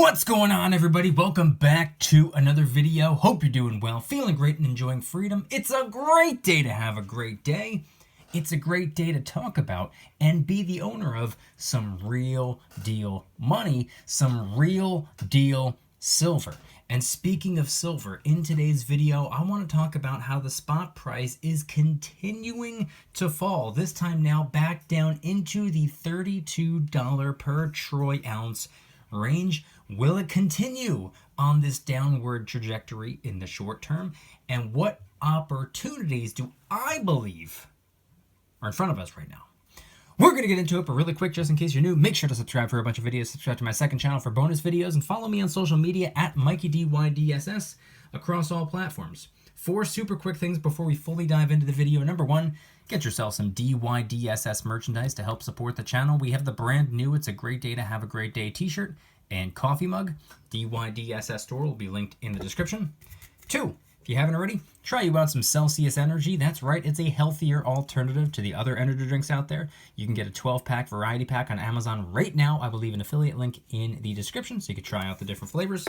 What's going on, everybody? Welcome back to another video. Hope you're doing well, feeling great, and enjoying freedom. It's a great day to have a great day. It's a great day to talk about and be the owner of some real deal money, some real deal silver. And speaking of silver, in today's video, I want to talk about how the spot price is continuing to fall. This time now back down into the $32 per troy ounce range. Will it continue on this downward trajectory in the short term? And what opportunities do I believe are in front of us right now? We're going to get into it, but really quick, just in case you're new, make sure to subscribe for a bunch of videos, subscribe to my second channel for bonus videos, and follow me on social media at Mykie DYDSS across all platforms. 4 super quick things before we fully dive into the video. Number 1, get yourself some DYDSS merchandise to help support the channel. We have the brand new It's a Great Day to Have a Great Day t-shirt and coffee mug. DYDSS store will be linked in the description. 2, if you haven't already, try you out some Celsius Energy. That's right, it's a healthier alternative to the other energy drinks out there. You can get a 12-pack variety pack on Amazon right now. I will leave an affiliate link in the description so you can try out the different flavors.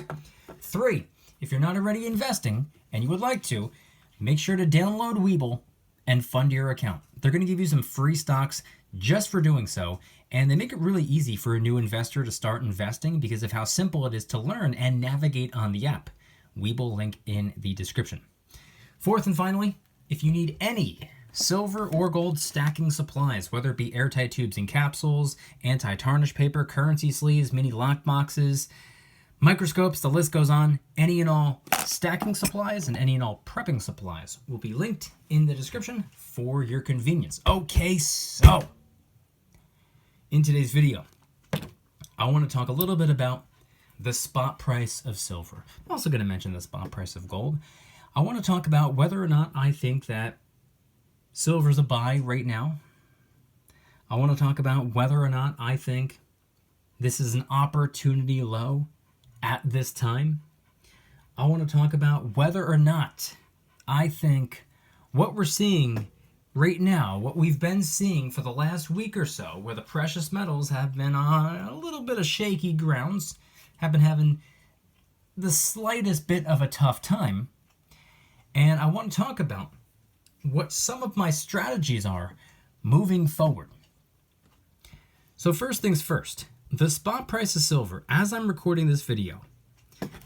3, if you're not already investing and you would like to, make sure to download Webull and fund your account. They're going to give you some free stocks just for doing so, and they make it really easy for a new investor to start investing because of how simple it is to learn and navigate on the app. Webull link in the description. 4th and finally, if you need any silver or gold stacking supplies, whether it be airtight tubes and capsules, anti-tarnish paper, currency sleeves, mini lock boxes, microscopes, the list goes on, any and all stacking supplies and any and all prepping supplies will be linked in the description for your convenience. Okay, so in today's video, I want to talk a little bit about the spot price of silver. I'm also going to mention the spot price of gold. I want to talk about whether or not I think that silver is a buy right now. I want to talk about whether or not I think this is an opportunity low at this time. I want to talk about whether or not I think what we're seeing right now, what we've been seeing for the last week or so, where the precious metals have been on a little bit of shaky grounds, have been having the slightest bit of a tough time. And I want to talk about what some of my strategies are moving forward. So first things first, the spot price of silver, as I'm recording this video,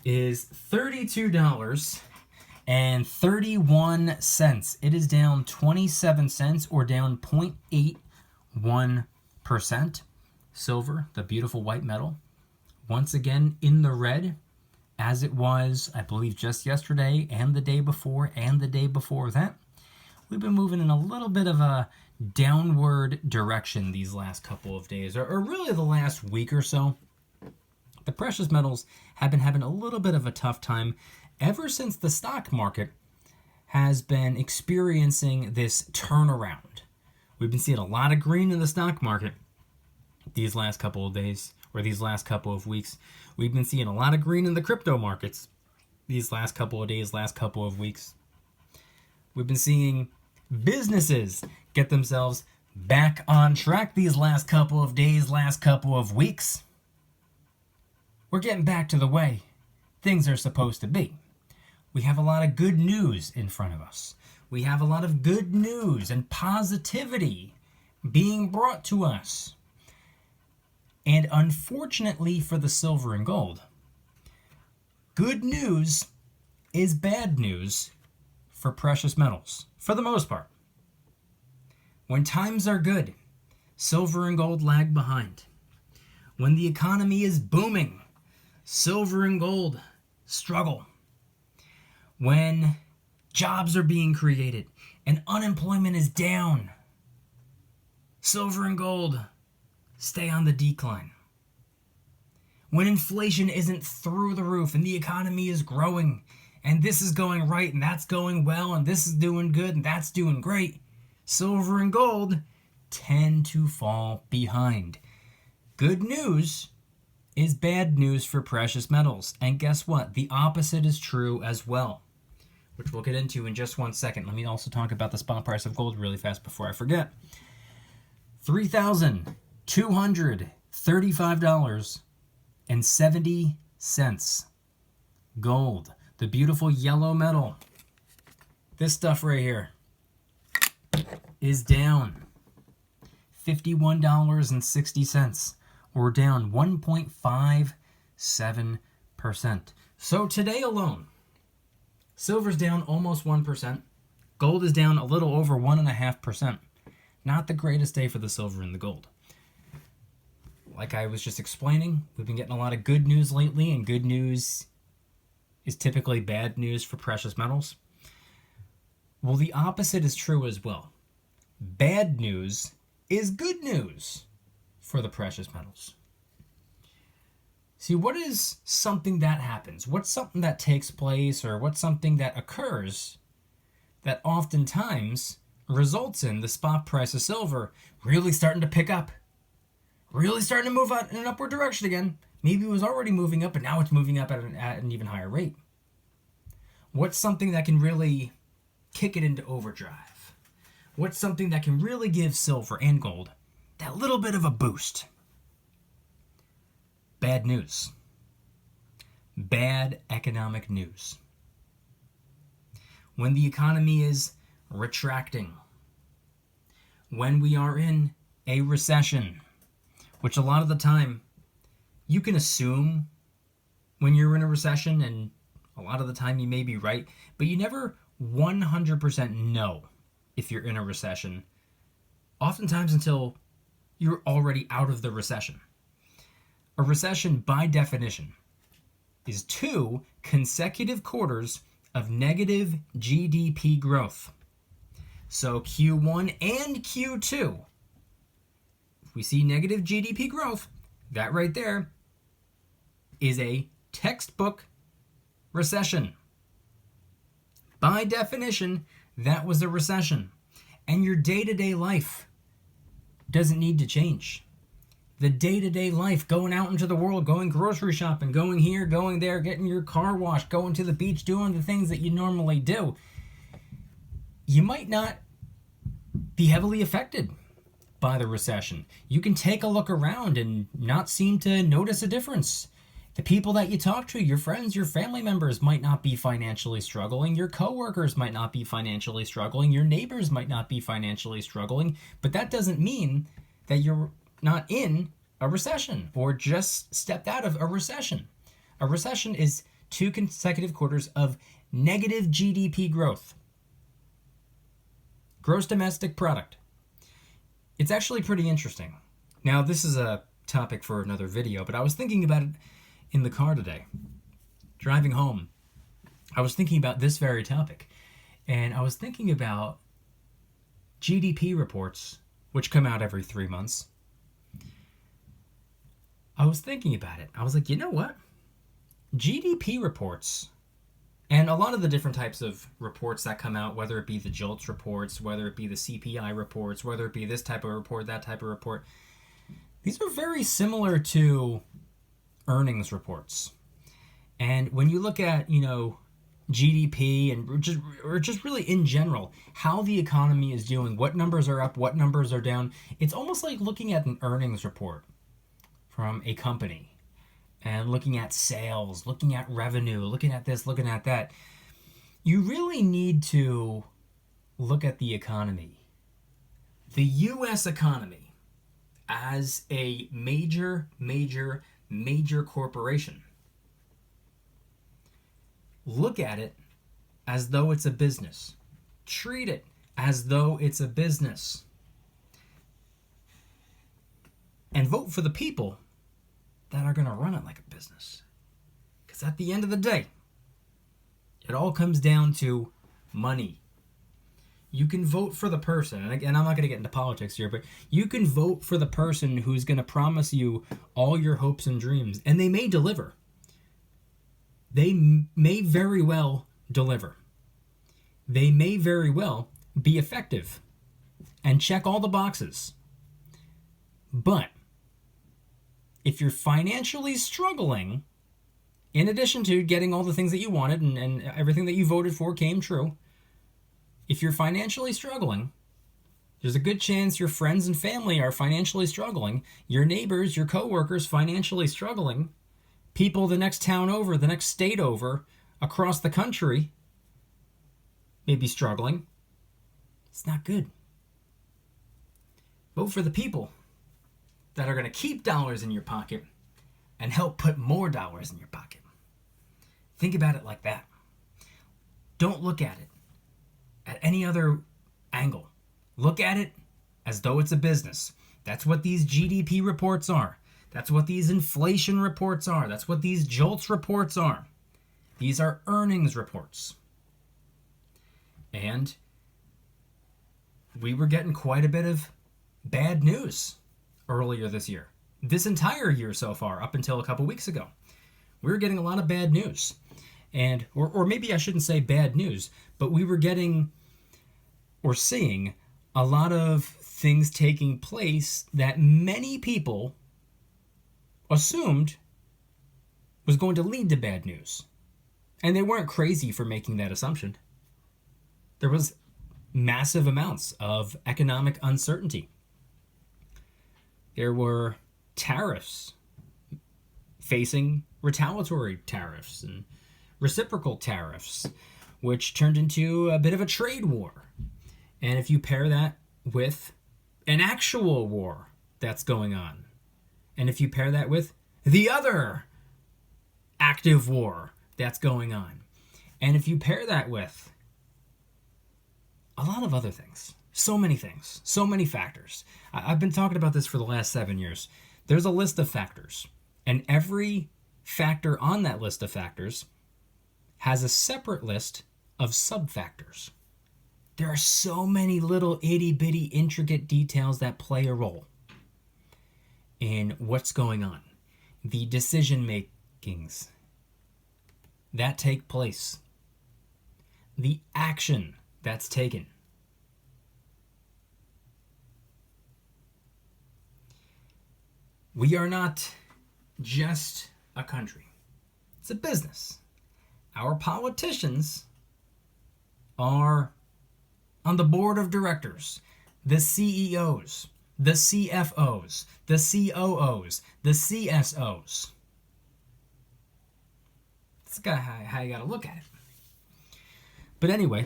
is $32.31. It is down 27 cents or down 0.81%. Silver, the beautiful white metal, once again in the red, as it was, I believe, just yesterday and the day before that. We've been moving in a little bit of a downward direction these last couple of days, or really the last week or so. The precious metals have been having a little bit of a tough time ever since the stock market has been experiencing this turnaround. We've been seeing a lot of green in the stock market these last couple of days, or these last couple of weeks. We've been seeing a lot of green in the crypto markets these last couple of days, last couple of weeks. We've been seeing businesses get themselves back on track these last couple of days, last couple of weeks. We're getting back to the way things are supposed to be. We have a lot of good news in front of us. We have a lot of good news and positivity being brought to us. And unfortunately for the silver and gold, good news is bad news for precious metals, for the most part. When times are good, silver and gold lag behind. When the economy is booming, silver and gold struggle. When jobs are being created and unemployment is down, silver and gold stay on the decline. When inflation isn't through the roof and the economy is growing and this is going right and that's going well and this is doing good and that's doing great, silver and gold tend to fall behind. Good news is bad news for precious metals. And guess what? The opposite is true as well, which we'll get into in just one second. Let me also talk about the spot price of gold really fast before I forget. $3,235.70 Gold, the beautiful yellow metal, this stuff right here, is down $51.60, or down 1.57%. So today alone, silver's down almost 1%. Gold is down a little over 1.5%. Not the greatest day for the silver and the gold. Like I was just explaining, we've been getting a lot of good news lately, and good news is typically bad news for precious metals. Well, the opposite is true as well. Bad news is good news for the precious metals. See, what is something that happens? What's something that takes place, or what's something that occurs that oftentimes results in the spot price of silver really starting to pick up, really starting to move out in an upward direction again? Maybe it was already moving up, but now it's moving up at an even higher rate. What's something that can really kick it into overdrive? What's something that can really give silver and gold that little bit of a boost? Bad news. Bad economic news. When the economy is retracting, when we are in a recession, which a lot of the time you can assume when you're in a recession, and a lot of the time you may be right, but you never 100% know if you're in a recession, oftentimes until you're already out of the recession. A recession, by definition, is 2 consecutive quarters of negative GDP growth. So Q1 and Q2, if we see negative GDP growth, that right there is a textbook recession. By definition, that was a recession. And your day-to-day life doesn't need to change. The day-to-day life, going out into the world, going grocery shopping, going here, going there, getting your car washed, going to the beach, doing the things that you normally do, you might not be heavily affected by the recession. You can take a look around and not seem to notice a difference. The people that you talk to, your friends, your family members, might not be financially struggling. Your coworkers might not be financially struggling. Your neighbors might not be financially struggling. But that doesn't mean that you're not in a recession or just stepped out of a recession. A recession is 2 consecutive quarters of negative GDP growth. Gross domestic product. It's actually pretty interesting. Now, this is a topic for another video, but I was thinking about it in the car today. Driving home, I was thinking about this very topic. And I was thinking about GDP reports, which come out every 3 months. I was thinking about it. I was like, you know what? GDP reports, and a lot of the different types of reports that come out, whether it be the JOLTS reports, whether it be the CPI reports, whether it be this type of report, that type of report, these are very similar to earnings reports. And when you look at, GDP and just really in general, how the economy is doing, what numbers are up, what numbers are down, it's almost like looking at an earnings report from a company and looking at sales, looking at revenue, looking at this, looking at that. You really need to look at the economy, the U.S. economy, as a major corporation. Look at it as though it's a business. Treat it as though it's a business. And vote for the people that are going to run it like a business. Because at the end of the day, it all comes down to money. You can vote for the person, and again, I'm not going to get into politics here, but you can vote for the person who's going to promise you all your hopes and dreams, and they may deliver. They may very well deliver. They may very well be effective and check all the boxes. But if you're financially struggling, in addition to getting all the things that you wanted and everything that you voted for came true, if you're financially struggling, there's a good chance your friends and family are financially struggling, your neighbors, your coworkers financially struggling, People the next town over, the next state over, across the country may be struggling. It's not good. Vote for the people that are going to keep dollars in your pocket and help put more dollars in your pocket. Think about it like that. Don't look at it at any other angle. Look at it as though it's a business. That's what these GDP reports are. That's what these inflation reports are. That's what these JOLTS reports are. These are earnings reports. And we were getting quite a bit of bad news earlier this year. This entire year so far, up until a couple weeks ago. We were getting a lot of bad news. And, or maybe I shouldn't say bad news, but we were getting or seeing a lot of things taking place that many people assumed was going to lead to bad news. And they weren't crazy for making that assumption. There was massive amounts of economic uncertainty. There were tariffs facing retaliatory tariffs and reciprocal tariffs, which turned into a bit of a trade war. And if you pair that with an actual war that's going on, and if you pair that with the other active war that's going on, and if you pair that with a lot of other things, so many things, so many factors. I've been talking about this for the last 7 years. There's a list of factors, and every factor on that list of factors has a separate list of sub-factors. There are so many little itty-bitty intricate details that play a role in what's going on. The decision-makings that take place. The action that's taken. We are not just a country. It's a business. Our politicians are on the board of directors, the CEOs, the CFOs, the COOs, the CSOs. That's how you gotta look at it. But anyway,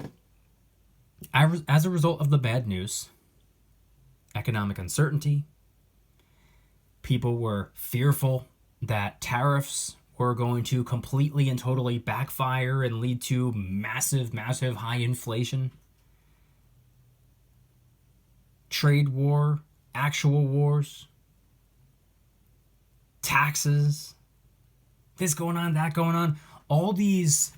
as a result of the bad news, economic uncertainty, people were fearful that tariffs were going to completely and totally backfire and lead to massive, massive high inflation. Trade war, actual wars, taxes, this going on, that going on. All these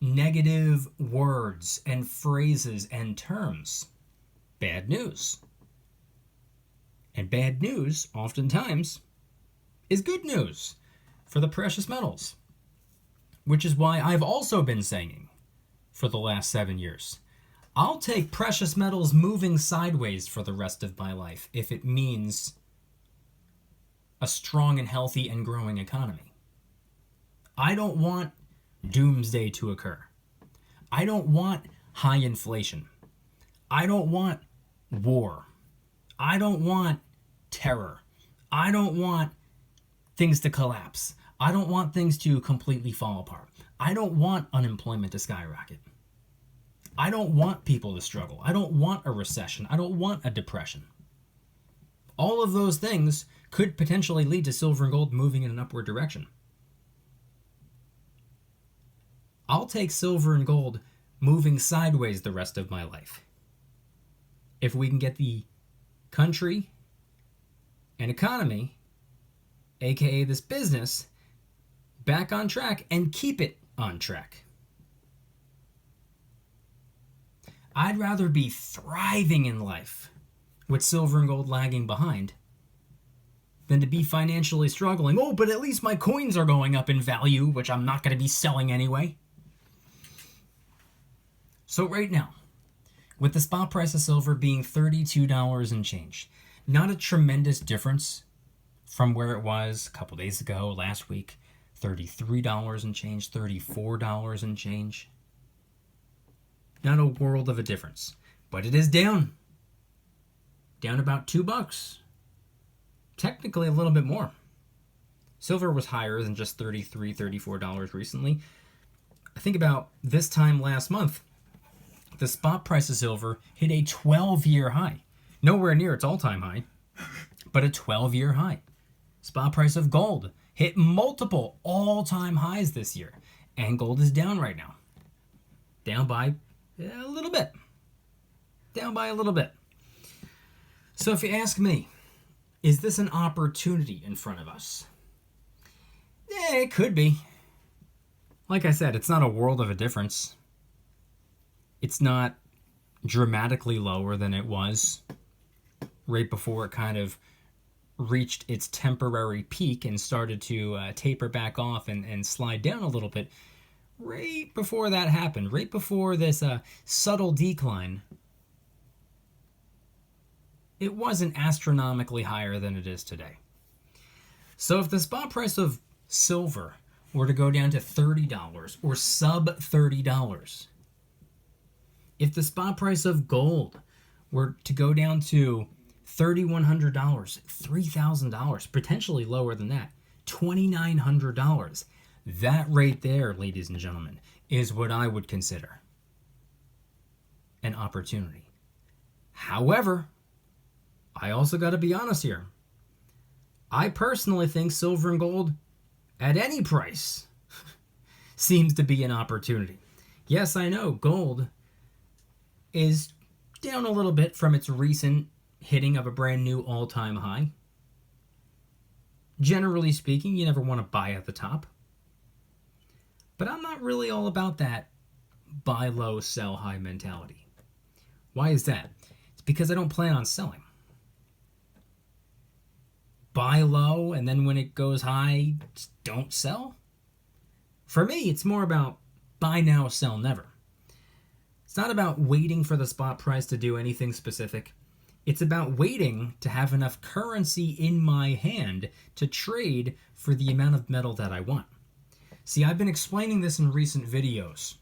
negative words and phrases and terms. Bad news. And bad news, oftentimes, is good news for the precious metals. Which is why I've also been saying for the last 7 years, I'll take precious metals moving sideways for the rest of my life if it means a strong and healthy and growing economy. I don't want doomsday to occur. I don't want high inflation. I don't want war. I don't want terror. I don't want things to collapse. I don't want things to completely fall apart. I don't want unemployment to skyrocket. I don't want people to struggle. I don't want a recession. I don't want a depression. All of those things could potentially lead to silver and gold moving in an upward direction. I'll take silver and gold moving sideways the rest of my life if we can get the country and economy, aka this business, back on track and keep it on track. I'd rather be thriving in life with silver and gold lagging behind than to be financially struggling. Oh, but at least my coins are going up in value, which I'm not going to be selling anyway. So right now, with the spot price of silver being $32 and change, not a tremendous difference from where it was a couple days ago, last week, $33 and change, $34 and change. Not a world of a difference, but it is down. Down about $2. Technically a little bit more. Silver was higher than just $33, $34 recently. I think about this time last month, the spot price of silver hit a 12-year high. Nowhere near its all-time high, but a 12-year high. Spot price of gold hit multiple all-time highs this year, and gold is down right now. Down by a little bit. Down by a little bit. So if you ask me, is this an opportunity in front of us? Yeah, it could be. Like I said, it's not a world of a difference. It's not dramatically lower than it was right before it kind of reached its temporary peak and started to taper back off and slide down a little bit. Right before that happened, right before this subtle decline, it wasn't astronomically higher than it is today. So if the spot price of silver were to go down to $30 or sub $30, if the spot price of gold were to go down to $3,100, $3,000, potentially lower than that, $2,900, that right there, ladies and gentlemen, is what I would consider an opportunity. However, I also got to be honest here. I personally think silver and gold at any price seems to be an opportunity. Yes, I know gold is down a little bit from its recent hitting of a brand new all-time high. Generally speaking, you never want to buy at the top. But I'm not really all about that buy low, sell high mentality. Why is that? It's because I don't plan on selling. Buy low, and then when it goes high, just don't sell? For me, it's more about buy now, sell never. It's not about waiting for the spot price to do anything specific. It's about waiting to have enough currency in my hand to trade for the amount of metal that I want. See, I've been explaining this in recent videos.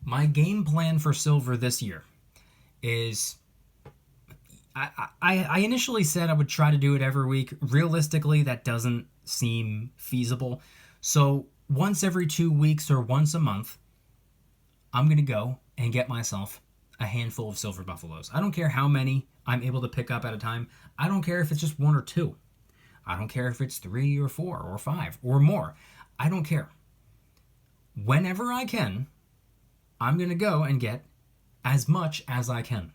My game plan for silver this year is I initially said I would try to do it every week. Realistically, that doesn't seem feasible. So once every 2 weeks or once a month, I'm going to go and get myself a handful of silver buffaloes. I don't care how many I'm able to pick up at a time. I don't care if it's just 1 or 2. I don't care if it's 3 or 4 or 5 or more. I don't care. Whenever I can, I'm going to go and get as much as I can,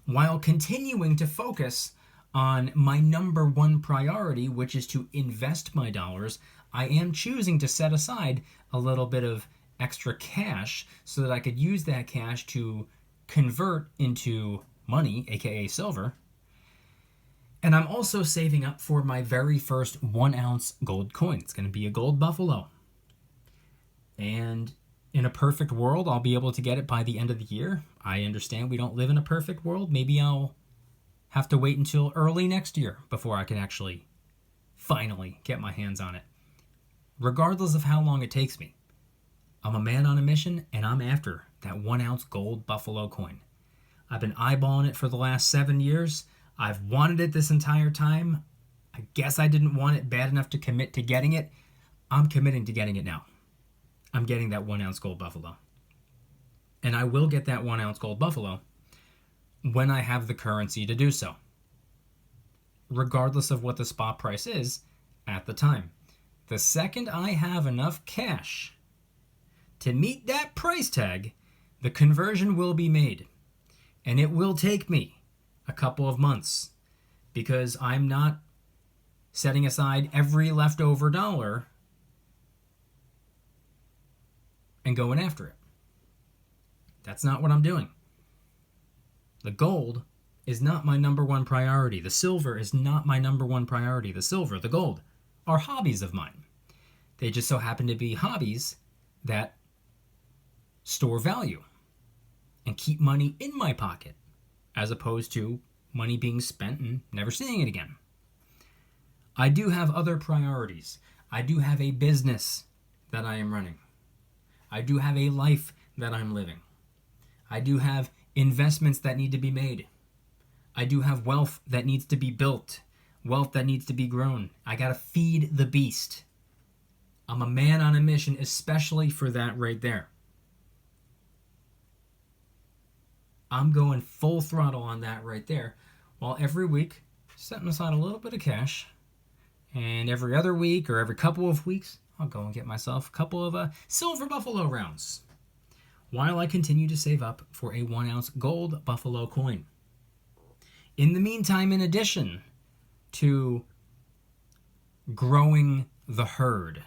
while continuing to focus on my number one priority, which is to invest my dollars. I am choosing to set aside a little bit of extra cash so that I could use that cash to convert into money, aka silver. And I'm also saving up for my very first 1 ounce gold coin. It's going to be a gold buffalo. And in a perfect world, I'll be able to get it by the end of the year. I understand we don't live in a perfect world. Maybe I'll have to wait until early next year before I can actually finally get my hands on it. Regardless of how long it takes me, I'm a man on a mission, and I'm after that 1 ounce gold buffalo coin. I've been eyeballing it for the last 7 years. I've wanted it this entire time. I guess I didn't want it bad enough to commit to getting it. I'm committing to getting it now. I'm getting that 1 ounce gold buffalo. And I will get that 1 ounce gold buffalo when I have the currency to do so, regardless of what the spot price is at the time. The second I have enough cash to meet that price tag, the conversion will be made. And it will take me a couple of months, because I'm not setting aside every leftover dollar and going after it. That's not what I'm doing. The gold is not my number one priority. The silver is not my number one priority. The silver, the gold, are hobbies of mine. They just so happen to be hobbies that store value and keep money in my pocket, as opposed to money being spent and never seeing it again. I do have other priorities. I do have a business that I am running. I do have a life that I'm living. I do have investments that need to be made. I do have wealth that needs to be built. wealth that needs to be grown. I gotta feed the beast. I'm a man on a mission, especially for that right there. I'm going full throttle on that right there, while every week setting aside a little bit of cash, and every other week or every couple of weeks I'll go and get myself a couple of silver buffalo rounds, while I continue to save up for a 1 ounce gold buffalo coin. In the meantime, in addition to growing the herd,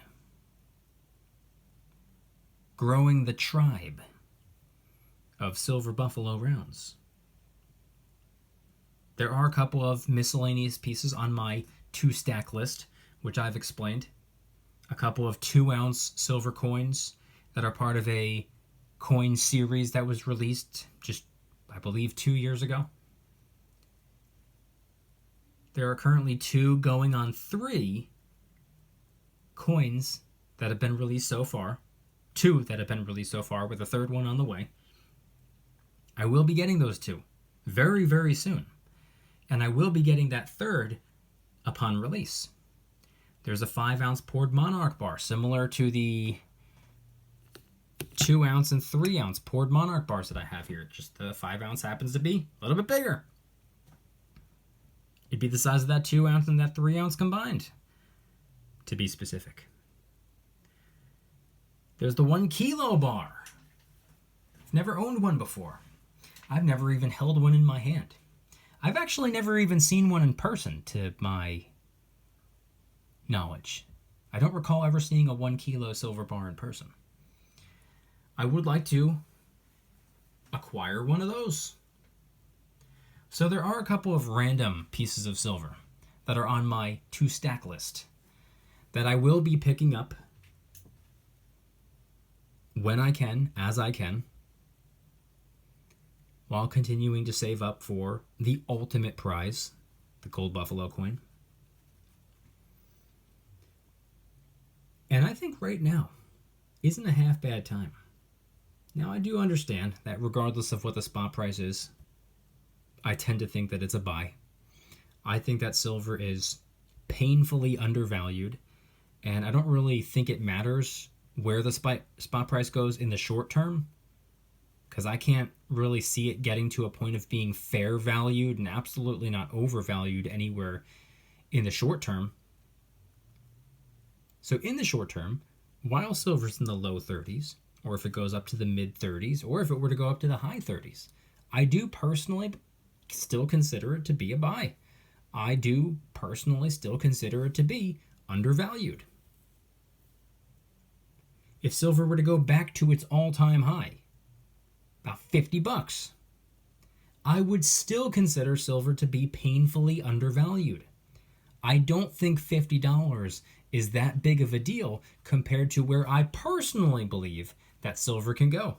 growing the tribe of silver buffalo rounds, there are a couple of miscellaneous pieces on my 2-stack list, which I've explained. A couple of 2 ounce silver coins that are part of a coin series that was released just, I believe, 2 years ago. There are currently 2 going on 3 coins that have been released so far. 2 that have been released so far, with a 3rd one on the way. I will be getting those 2 very, very soon. And I will be getting that 3rd upon release. There's a 5 ounce poured monarch bar, similar to the 2 ounce and 3 ounce poured monarch bars that I have here. Just the 5 ounce happens to be a little bit bigger. It'd be the size of that 2 ounce and that 3 ounce combined, to be specific. There's the 1 kilo bar. I've never owned one before. I've never even held one in my hand. I've actually never even seen one in person, to my knowledge. I don't recall ever seeing a 1 kilo silver bar in person. I would like to acquire one of those. So there are a couple of random pieces of silver that are on my 2-stack list that I will be picking up when I can, as I can, while continuing to save up for the ultimate prize, the gold buffalo coin. And I think right now isn't a half bad time. Now, I do understand that regardless of what the spot price is, I tend to think that it's a buy. I think that silver is painfully undervalued, and I don't really think it matters where the spot price goes in the short term, because I can't really see it getting to a point of being fair valued and absolutely not overvalued anywhere in the short term. So in the short term, while silver's in the low 30s, or if it goes up to the mid 30s, or if it were to go up to the high 30s, I do personally still consider it to be a buy. I do personally still consider it to be undervalued. If silver were to go back to its all-time high, about $50, I would still consider silver to be painfully undervalued. I don't think $50 is that big of a deal compared to where I personally believe that silver can go.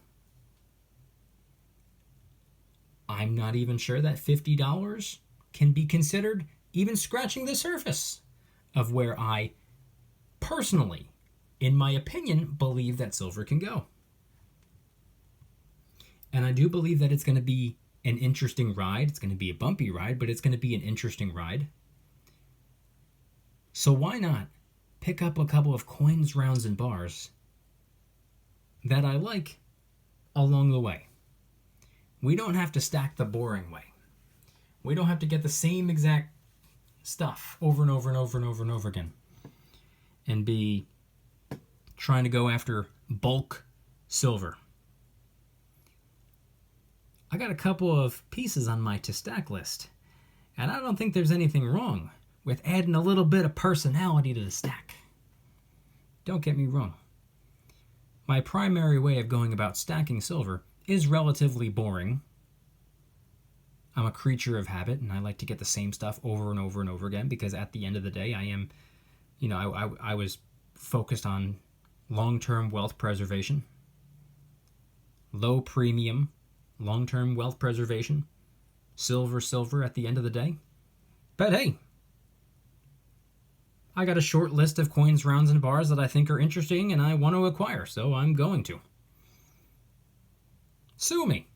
I'm not even sure that $50 can be considered even scratching the surface of where I personally, in my opinion, believe that silver can go. And I do believe that it's going to be an interesting ride. It's going to be a bumpy ride, but it's going to be an interesting ride. So why not pick up a couple of coins, rounds, and bars that I like along the way? We don't have to stack the boring way. We don't have to get the same exact stuff over and over and over and over and over again and be trying to go after bulk silver. I got a couple of pieces on my to-stack list, and I don't think there's anything wrong with adding a little bit of personality to the stack. Don't get me wrong. My primary way of going about stacking silver is relatively boring. I'm a creature of habit, and I like to get the same stuff over and over and over again, because at the end of the day, I was focused on long-term wealth preservation, low premium, long-term wealth preservation, silver at the end of the day. But hey, I got a short list of coins, rounds, and bars that I think are interesting and I want to acquire, so I'm going to. Sue me.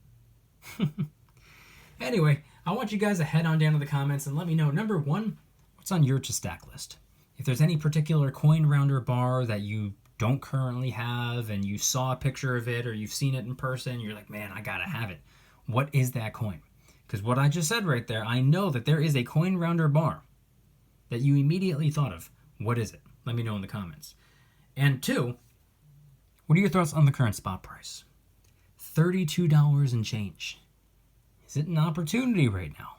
Anyway, I want you guys to head on down to the comments and let me know, number one, what what's on your to stack list? If there's any particular coin rounder bar that you don't currently have and you saw a picture of it or you've seen it in person, you're like, man, I gotta have it. What is that coin? Because what I just said right there, I know that there is a coin rounder bar that you immediately thought of. What is it? Let me know in the comments. And two, what are your thoughts on the current spot price? $32 and change. Is it an opportunity right now?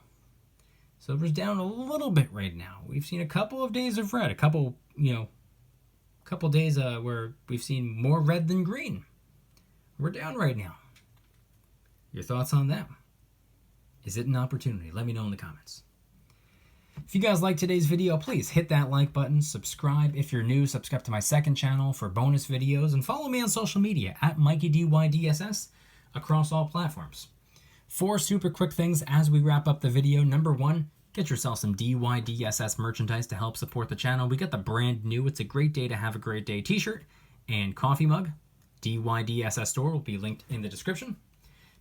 Silver's down a little bit right now. We've seen a couple of days of red, a couple days where we've seen more red than green. We're down right now. Your thoughts on that? Is it an opportunity? Let me know in the comments. If you guys like today's video, please hit that like button, subscribe. If you're new, subscribe to my second channel for bonus videos, and follow me on social media at Mykie DYDSS across all platforms. 4 super quick things as we wrap up the video. Number 1, get yourself some DYDSS merchandise to help support the channel. We got the brand new It's a Great Day to Have a Great Day t-shirt and coffee mug. DYDSS store will be linked in the description.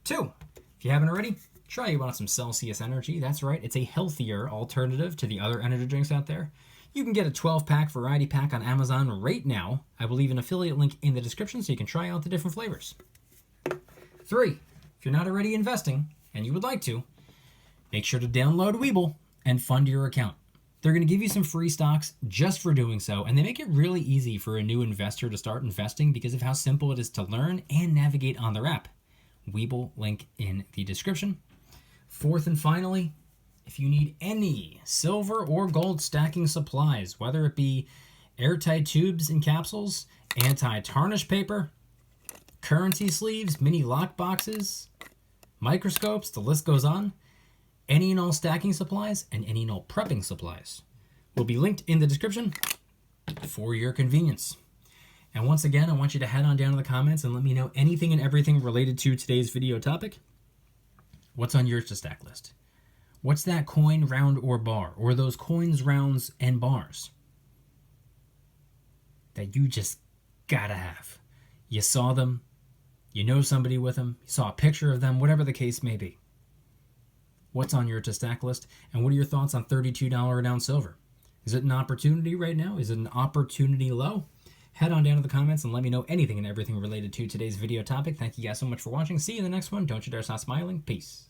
2, if you haven't already, try you want some Celsius Energy. That's right, it's a healthier alternative to the other energy drinks out there. You can get a 12-pack variety pack on Amazon right now. I will leave an affiliate link in the description so you can try out the different flavors. 3, if you're not already investing and you would like to, make sure to download Webull and fund your account. They're going to give you some free stocks just for doing so, and they make it really easy for a new investor to start investing because of how simple it is to learn and navigate on their app. Webull, link in the description. 4th and finally, if you need any silver or gold stacking supplies, whether it be airtight tubes and capsules, anti-tarnish paper, currency sleeves, mini lock boxes, microscopes, the list goes on, any and all stacking supplies and any and all prepping supplies will be linked in the description for your convenience. And once again, I want you to head on down to the comments and let me know anything and everything related to today's video topic. What's on your to stack list? What's that coin, round, or bar? Or those coins, rounds, and bars that you just gotta have? You saw them, you know somebody with them, you saw a picture of them, whatever the case may be. What's on your to stack list? And what are your thoughts on $32 an ounce silver? Is it an opportunity right now? Is it an opportunity low? Head on down to the comments and let me know anything and everything related to today's video topic. Thank you guys so much for watching. See you in the next one. Don't you dare stop smiling. Peace.